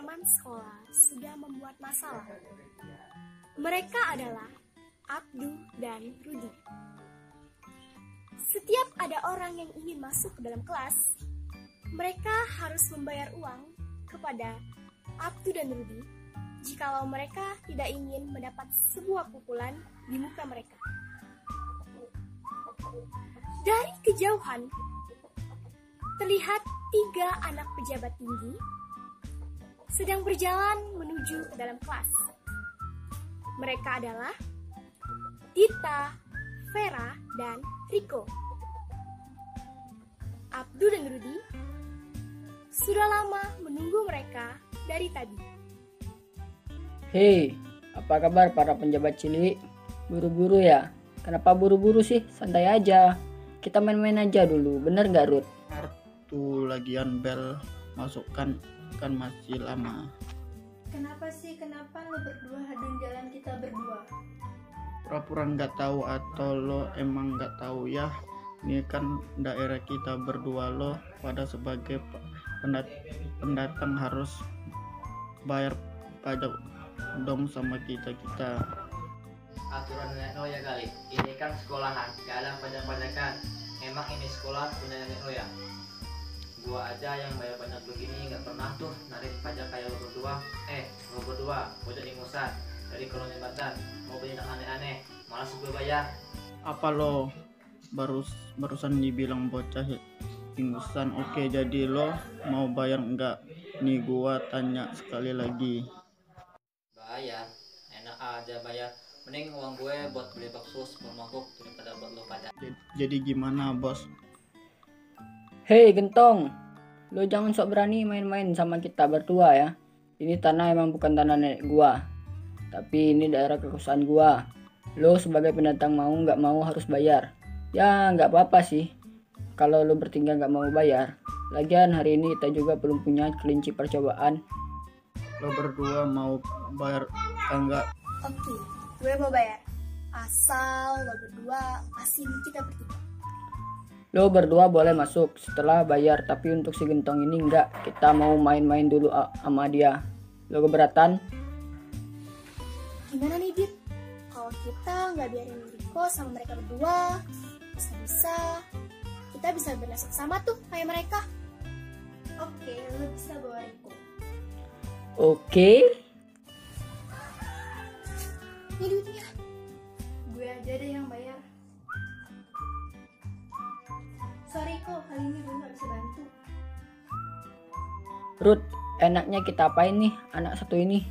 teman sekolah sudah membuat masalah. Mereka adalah Abduh dan Rudi. Setiap ada orang yang ingin masuk ke dalam kelas, mereka harus membayar uang kepada Abduh dan Rudi jikalau mereka tidak ingin mendapat sebuah pukulan di muka mereka. Dari kejauhan, terlihat 3 anak pejabat tinggi sedang berjalan menuju ke dalam kelas. Mereka adalah Dita, Vera, dan Riko. Abduh dan Rudi sudah lama menunggu mereka dari tadi. Hei, apa kabar para penjabat cilik? Buru-buru ya? Kenapa buru-buru sih? Santai aja. Kita main-main aja dulu, bener gak Ruth? Kartu lagian bel masukkan kan masih lama. Kenapa sih? Kenapa lo berdua hadang jalan kita berdua? Pura-pura nggak tahu atau lo emang nggak tahu ya? Ini kan daerah kita berdua, lo pada sebagai pendatang harus bayar pajak dong sama kita. Aturan nenek moyang kali. Ini kan sekolahan, gak ada pajak-pajakan. Emang ini sekolah punya nenek moyang. Gua aja yang bayar pajak begini nggak pernah tuh narik pajak kayak lo berdua bocah ingusan dari koloni Batan mau beli yang aneh-aneh malas gue bayar. Apa lo barusan dibilang bocah ingusan? Oke, jadi lo mau bayar nggak? Nih gua tanya sekali lagi. Bayar, enak aja bayar. Mending uang gue buat beli bakso 10 mangkuk daripada buat lo pajak. Jadi gimana bos? Hei Gentong, lo jangan sok berani main-main sama kita berdua ya. Ini tanah emang bukan tanah nenek gua, tapi ini daerah kekuasaan gua. Lo sebagai pendatang mau nggak mau harus bayar. Ya nggak apa-apa sih kalau lo bertiga nggak mau bayar. Lagian hari ini kita juga belum punya kelinci percobaan. Lo berdua mau bayar enggak? Oke, gue mau bayar. Asal lo berdua kasih kita bertiga. Lo berdua boleh masuk setelah bayar, tapi untuk si Gentong ini enggak. Kita mau main-main dulu sama dia. Lo keberatan? Gimana nih Dit? Kalau kita nggak biarin Riko sama mereka berdua, bisa-bisa kita bisa bernasib sama tuh kayak mereka. Oke, lo bisa bawa Riko. Oke. Ini duitnya. Gue aja deh yang bayar. Sorry kok, kali ini gue gak bisa bantu. Ruth, enaknya kita apain nih anak satu ini?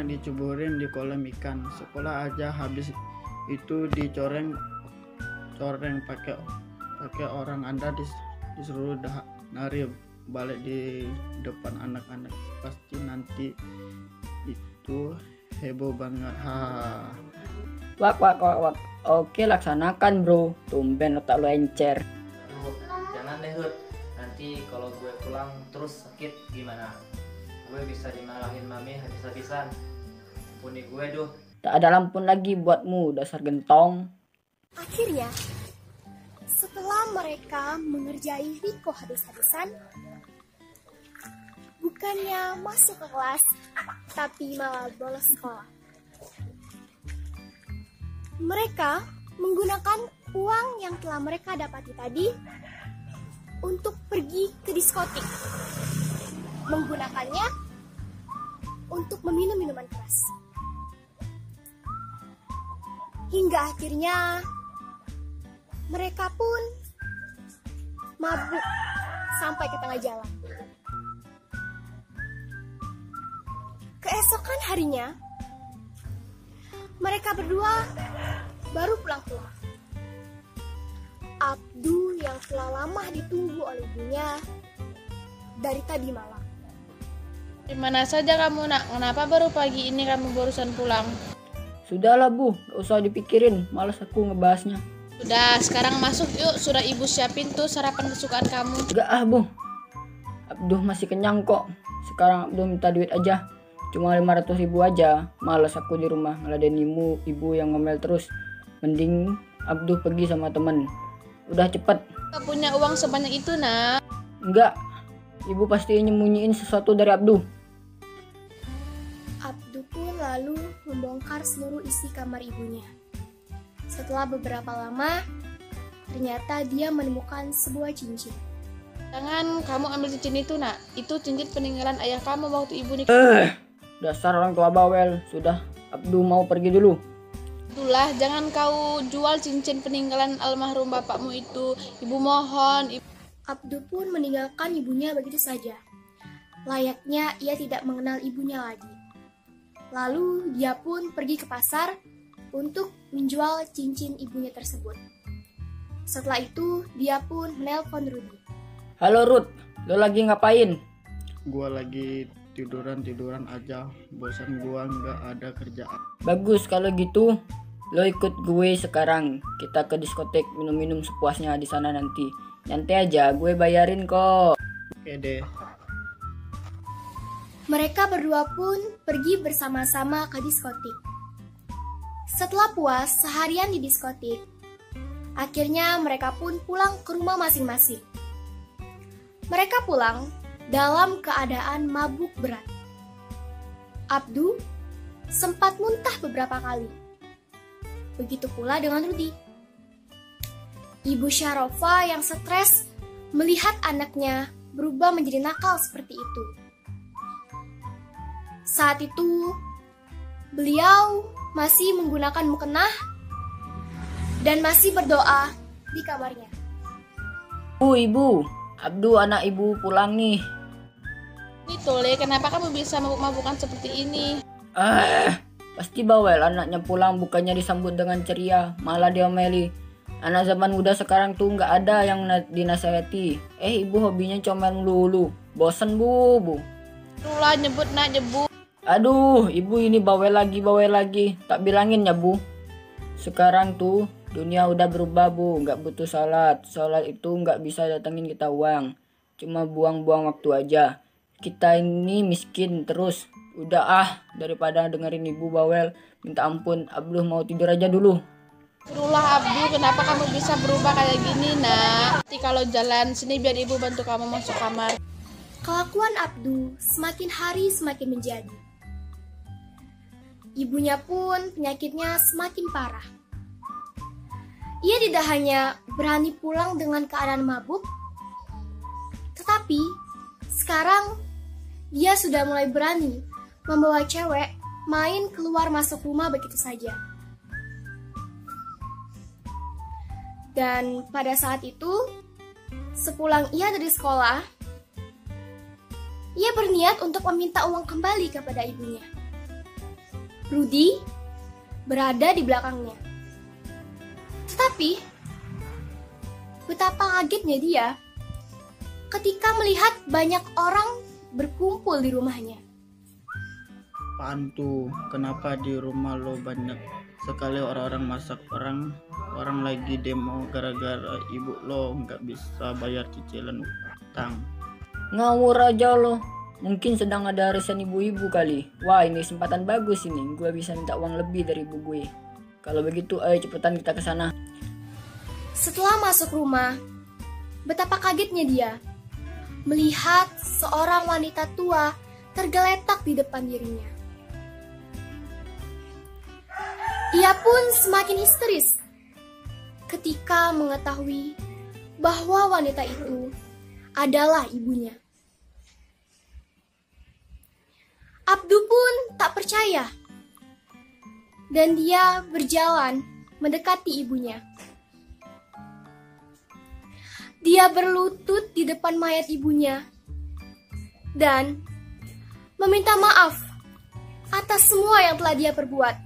Diceburin di kolam ikan. Sekolah aja habis itu dicoreng pakai orang Anda disuruh nari balik di depan anak-anak. Pasti nanti itu heboh banget. Wak. Oke, laksanakan bro. Tumben otak lo encer. Jangan deh Hud, nanti kalau gue pulang terus sakit gimana? Gue bisa dimarahin mami habis-habisan. Ampuni gue duh. Tak ada lampun lagi buatmu, dasar Gentong. Akhirnya, setelah mereka mengerjai Riko habis-habisan, bukannya masuk ke kelas, tapi malah bolos sekolah. Mereka menggunakan uang yang telah mereka dapati tadi untuk pergi ke diskotik. Menggunakannya untuk meminum minuman keras. Hingga akhirnya mereka pun mabuk sampai ke tengah jalan. Keesokan harinya, mereka berdua baru pulang ke rumah. Abduh yang telah lama ditunggu oleh ibunya dari tadi malam. Di mana saja kamu nak? Kenapa baru pagi ini kamu barusan pulang? Sudahlah Bu, gak usah dipikirin, malas aku ngebahasnya. Sudah, sekarang masuk yuk. Sudah ibu siapin tuh sarapan kesukaan kamu. Enggak Bu, Abduh masih kenyang kok. Sekarang Abduh minta duit aja, cuma 500.000 aja. Malas aku di rumah ngeladenin ibu yang ngomel terus. Mending Abduh pergi sama temen. Udah cepet. Gak punya uang sebanyak itu nak. Enggak, ibu pasti nyembunyiin sesuatu dari Abduh. membongkar seluruh isi kamar ibunya. Setelah beberapa lama, ternyata dia menemukan sebuah cincin. Jangan kamu ambil cincin itu, nak. Itu cincin peninggalan ayah kamu waktu ibu nikah. Dasar orang tua bawel. Sudah, Abdu mau pergi dulu. Itulah, jangan kau jual cincin peninggalan almarhum bapakmu itu. Ibu mohon. Abdu pun meninggalkan ibunya begitu saja. Layaknya ia tidak mengenal ibunya lagi. Lalu dia pun pergi ke pasar untuk menjual cincin ibunya tersebut. Setelah itu, dia pun menelpon Rudy. Halo Ruth, lo lagi ngapain? Gua lagi tiduran aja, bosan gua nggak ada kerjaan. Bagus kalau gitu, lo ikut gue sekarang. Kita ke diskotek minum-minum sepuasnya di sana nanti. Nyantai aja, gue bayarin kok. Oke deh. Mereka berdua pun pergi bersama-sama ke diskotik. Setelah puas seharian di diskotik, akhirnya mereka pun pulang ke rumah masing-masing. Mereka pulang dalam keadaan mabuk berat. Abdu sempat muntah beberapa kali. Begitu pula dengan Rudy. Ibu Syarofa yang stres melihat anaknya berubah menjadi nakal seperti itu. Saat itu, beliau masih menggunakan mukena dan masih berdoa di kamarnya. Ibu, Abdu anak ibu pulang nih. Ini Tole, kenapa kamu bisa mabuk-mabukan seperti ini? Pasti bawel anaknya pulang bukannya disambut dengan ceria, malah diomeli. Anak zaman muda sekarang tuh nggak ada yang dinasehati. Ibu hobinya comel melulu. Bosen bu. Itulah nyebut nak nyebut. Aduh, ibu ini bawel lagi. Tak bilangin ya bu. Sekarang tuh dunia udah berubah bu, nggak butuh salat. Salat itu nggak bisa datangin kita uang, cuma buang-buang waktu aja. Kita ini miskin terus. Udah daripada dengerin ibu bawel. Minta ampun, Abdul mau tidur aja dulu. Itulah Abdu, kenapa kamu bisa berubah kayak gini nak? Nanti kalau jalan sini biar ibu bantu kamu masuk kamar. Kelakuan Abdu semakin hari semakin menjadi. Ibunya pun penyakitnya semakin parah. Ia tidak hanya berani pulang dengan keadaan mabuk, tetapi sekarang dia sudah mulai berani membawa cewek main keluar masuk rumah begitu saja. Dan pada saat itu, sepulang ia dari sekolah, ia berniat untuk meminta uang kembali kepada ibunya. Rudy berada di belakangnya. Tetapi, betapa kagetnya dia ketika melihat banyak orang berkumpul di rumahnya. Apaan tuh? Kenapa di rumah lo banyak sekali orang-orang masak, orang lagi demo gara-gara ibu lo nggak bisa bayar cicilan utang. Ngawur aja lo. Mungkin sedang ada arisan ibu-ibu kali. Wah, ini kesempatan bagus ini. Gue bisa minta uang lebih dari ibu gue. Kalau begitu, ayo cepetan kita ke sana. Setelah masuk rumah, betapa kagetnya dia melihat seorang wanita tua tergeletak di depan dirinya. Ia pun semakin histeris ketika mengetahui bahwa wanita itu adalah ibunya. Abdu pun tak percaya dan dia berjalan mendekati ibunya. Dia berlutut di depan mayat ibunya dan meminta maaf atas semua yang telah dia perbuat.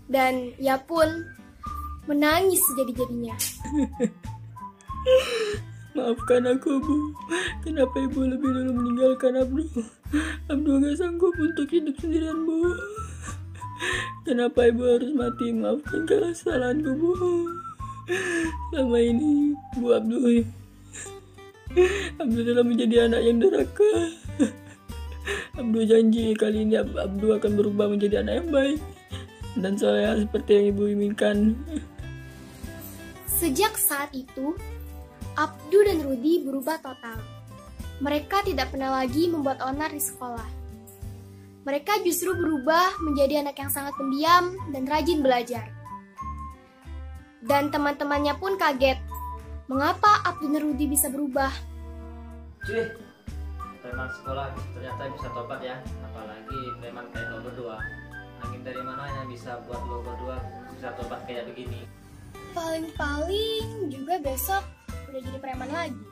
Dan ia pun menangis sejadi-jadinya. Maafkan aku, Bu. Kenapa ibu lebih dulu meninggalkan Abdu? Abdu gak sanggup untuk hidup sendirian, Bu. Kenapa ibu harus mati? Maafkan kesalahanku, Bu. Selama ini, Bu Abdu telah menjadi anak yang durhaka. Abdu janji kali ini Abdu akan berubah menjadi anak yang baik dan soleh seperti yang ibu inginkan. Sejak saat itu, Abdu dan Rudy berubah total. Mereka tidak pernah lagi membuat onar di sekolah. Mereka justru berubah menjadi anak yang sangat pendiam dan rajin belajar. Dan teman-temannya pun kaget, mengapa Abdu dan Rudi bisa berubah. Cuy, teman sekolah ternyata bisa tobat ya, apalagi preman kayak lo berdua. Angin dari mana yang bisa buat lo berdua bisa tobat kayak begini? Paling-paling juga besok udah jadi preman lagi.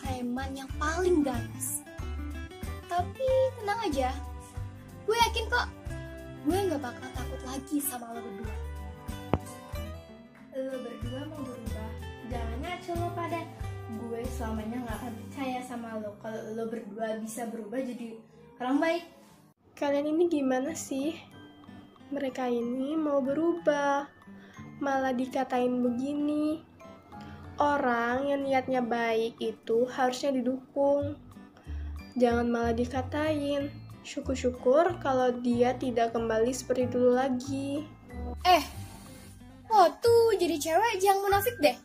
Preman yang paling ganas. Tapi tenang aja, gue yakin kok gue gak bakal takut lagi sama lo berdua. Lo berdua mau berubah, jangan ngaco lo pada. Gue selamanya gak akan percaya sama lo kalau lo berdua bisa berubah jadi orang baik. Kalian ini gimana sih? Mereka ini mau berubah, malah dikatain begini. Orang yang niatnya baik itu harusnya didukung. Jangan malah dikatain. Syukur-syukur kalau dia tidak kembali seperti dulu lagi. Lo tuh jadi cewek jangan munafik deh.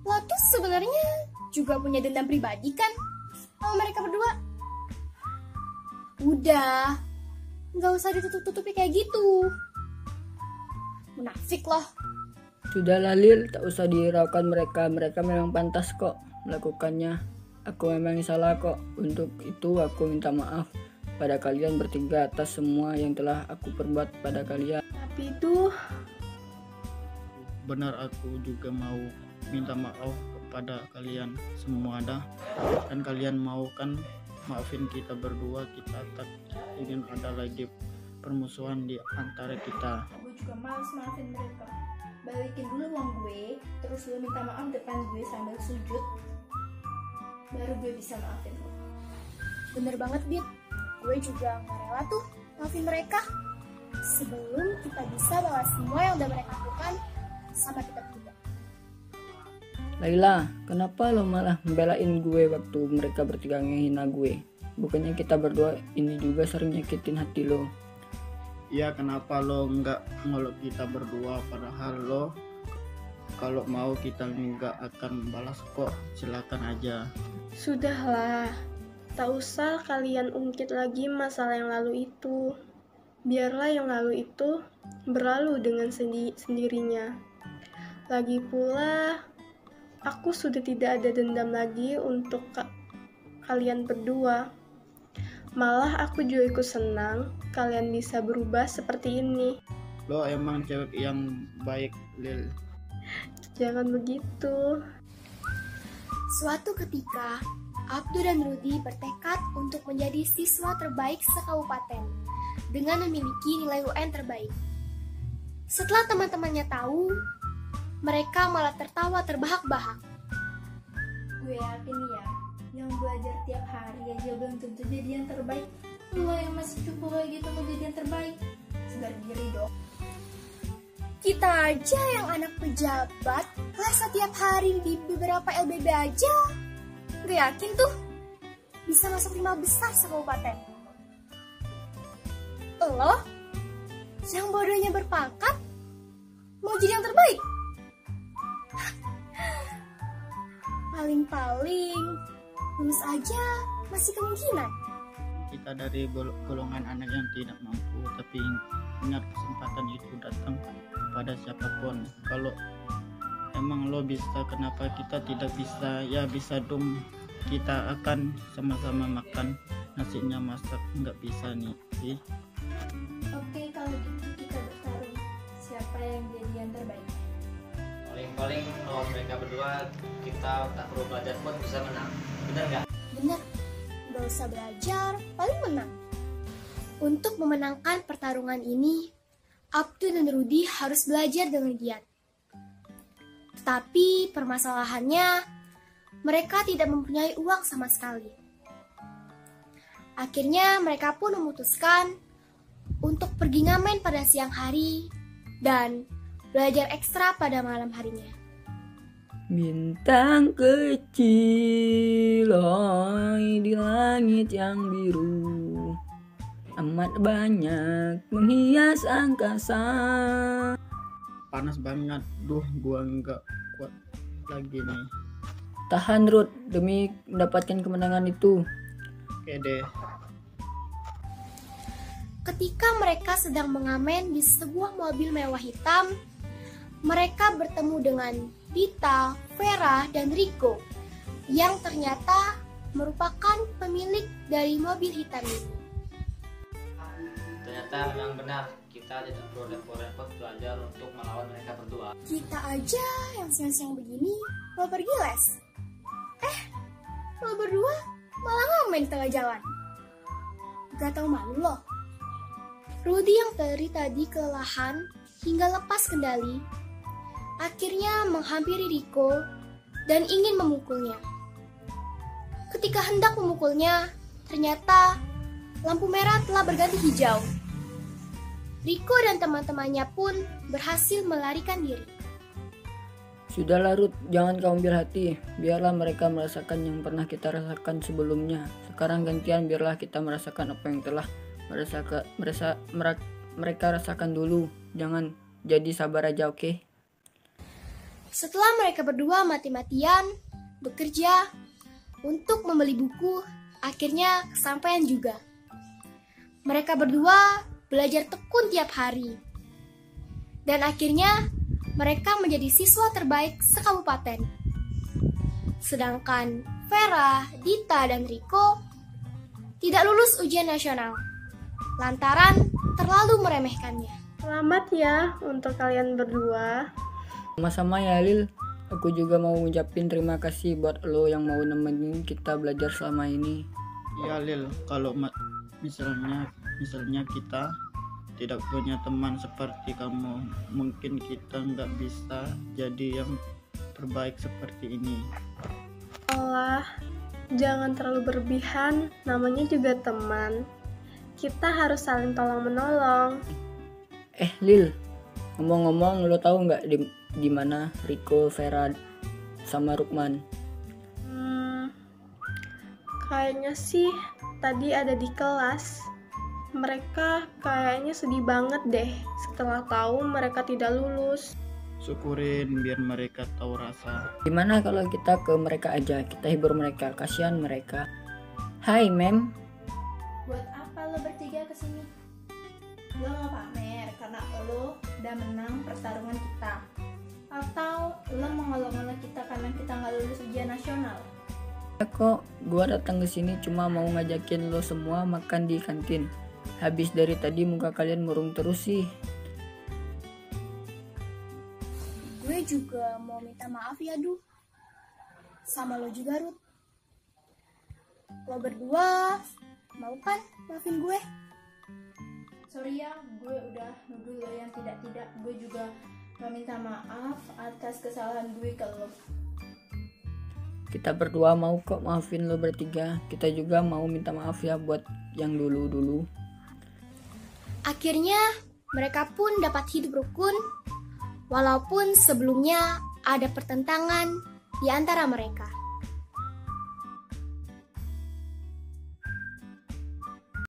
Lo tuh sebenarnya juga punya dendam pribadi kan sama mereka berdua. Udah, gak usah ditutup-tutupi kayak gitu. Munafik loh. Sudahlah Lil, tak usah dihiraukan mereka. Mereka memang pantas kok melakukannya. Aku memang salah kok. Untuk itu aku minta maaf pada kalian bertiga atas semua yang telah aku perbuat pada kalian. Tapi itu Benar, aku juga mau minta maaf kepada kalian semua dah. Dan kalian mau kan maafin kita berdua, kita tak ingin ada lagi permusuhan di antara kita. Gue juga males maafin mereka. Balikin dulu uang gue, terus lo minta maaf depan gue sambil sujud, baru gue bisa maafin lo. Bener banget, Bit. Gue juga gak rela tuh maafin mereka sebelum kita bisa balas semua yang udah mereka lakukan sama kita berdua. Laila, kenapa lo malah membelain gue waktu mereka bertiga ngehina gue? Bukannya kita berdua ini juga sering nyakitin hati lo. Ya, kenapa lo nggak ngeluk kita berdua, padahal lo kalau mau kita nggak akan balas kok, silakan aja. sudahlah. Tak usah kalian ungkit lagi masalah yang lalu itu. Biarlah yang lalu itu berlalu dengan sendirinya. Lagi pula, aku sudah tidak ada dendam lagi untuk kalian berdua. Malah aku juga ikut senang kalian bisa berubah seperti ini. Lo emang cewek yang baik, Lil. Jangan begitu. Suatu ketika, Abdu dan Rudi bertekad untuk menjadi siswa terbaik sekabupaten dengan memiliki nilai UN terbaik. Setelah teman-temannya tahu, mereka malah tertawa terbahak-bahak. Gue yakin ya, yang belajar tiap hari aja belum tentu jadi yang terbaik. Lo yang masih cukup kayak gitu mau jadi yang terbaik, sadar diri dong. Kita aja yang anak pejabat, les setiap hari di beberapa LBB aja, gak yakin tuh bisa masuk 5 besar sekabupaten. Lo, yang bodohnya berpangkat, mau jadi yang terbaik? Paling-paling lulus aja masih kemungkinan. Kita dari golongan anak yang tidak mampu, tapi ingat kesempatan itu datang kepada siapapun. Kalau emang lo bisa, kenapa kita tidak bisa? Ya bisa dong, kita akan sama-sama makan nasinya, masak nggak bisa nih sih. Oke, kalau gitu kita bertarung siapa yang jadi yang terbaik. Paling-paling lawan mereka berdua kita tak perlu belajar pun bisa menang. Bener nggak? Bener, gak usah belajar, paling menang. Untuk memenangkan pertarungan ini, Abdu dan Rudi harus belajar dengan giat. Tetapi permasalahannya, mereka tidak mempunyai uang sama sekali. Akhirnya mereka pun memutuskan untuk pergi ngamen pada siang hari dan belajar ekstra pada malam harinya. Bintang kecil oi di langit yang biru, amat banyak menghias angkasa. Panas banget, gua nggak kuat lagi nih. Tahan Ruth demi mendapatkan kemenangan itu. Oke deh. Ketika mereka sedang mengamen di sebuah mobil mewah hitam, mereka bertemu dengan Dita, Vera, dan Rico yang ternyata merupakan pemilik dari mobil hitam ini. Ternyata memang benar, kita tidak perlu repot-repot belajar untuk melawan mereka berdua. Kita aja yang siang-siang begini mau pergi les. Lo berdua malah ngamen di tengah jalan. Gak tau malu loh. Rudy yang dari tadi kelelahan hingga lepas kendali, akhirnya menghampiri Rico dan ingin memukulnya. Ketika hendak memukulnya, ternyata lampu merah telah berganti hijau. Rico dan teman-temannya pun berhasil melarikan diri. Sudahlah Ruth, jangan kau ambil hati. Biarlah mereka merasakan yang pernah kita rasakan sebelumnya. Sekarang gantian, biarlah kita merasakan apa yang telah mereka rasakan dulu. Jangan, jadi sabar aja, oke? Setelah mereka berdua mati-matian bekerja untuk membeli buku, akhirnya kesampaian juga. Mereka berdua belajar tekun tiap hari. Dan akhirnya mereka menjadi siswa terbaik sekabupaten. Sedangkan Vera, Dita, dan Rico tidak lulus ujian nasional lantaran terlalu meremehkannya. Selamat ya untuk kalian berdua. Sama-sama ya Lil. Aku juga mau ngucapin terima kasih buat lo yang mau nemenin kita belajar selama ini. Ya Lil, kalau misalnya kita tidak punya teman seperti kamu, mungkin kita nggak bisa jadi yang terbaik seperti ini. Allah, jangan terlalu berlebihan, namanya juga teman. Kita harus saling tolong-menolong. Lil, ngomong-ngomong, lo tahu nggak di mana Rico, Vera, sama Rukman? Kayaknya sih tadi ada di kelas. Mereka kayaknya sedih banget deh setelah tahu mereka tidak lulus. Syukurin biar mereka tahu rasa. Gimana kalau kita ke mereka aja, kita hibur mereka, kasihan mereka. Hai mem. Buat apa lo bertiga kesini? Lo mau pamer karena lo udah menang pertarungan kita? Atau lo mau ngolok-ngolok kita karena kita nggak lulus ujian nasional? Ya kok, gua datang ke sini cuma mau ngajakin lo semua makan di kantin. Habis dari tadi muka kalian murung terus sih. Gue juga mau minta maaf ya, Duh. Sama lo juga, Ruth. Lo berdua mau kan maafin gue? Sorry ya, gue udah nuduh lo yang tidak-tidak. Gue juga mau minta maaf atas kesalahan gue ke lo. Kita berdua mau kok maafin lo bertiga. Kita juga mau minta maaf ya buat yang dulu-dulu. Akhirnya mereka pun dapat hidup rukun, walaupun sebelumnya ada pertentangan di antara mereka.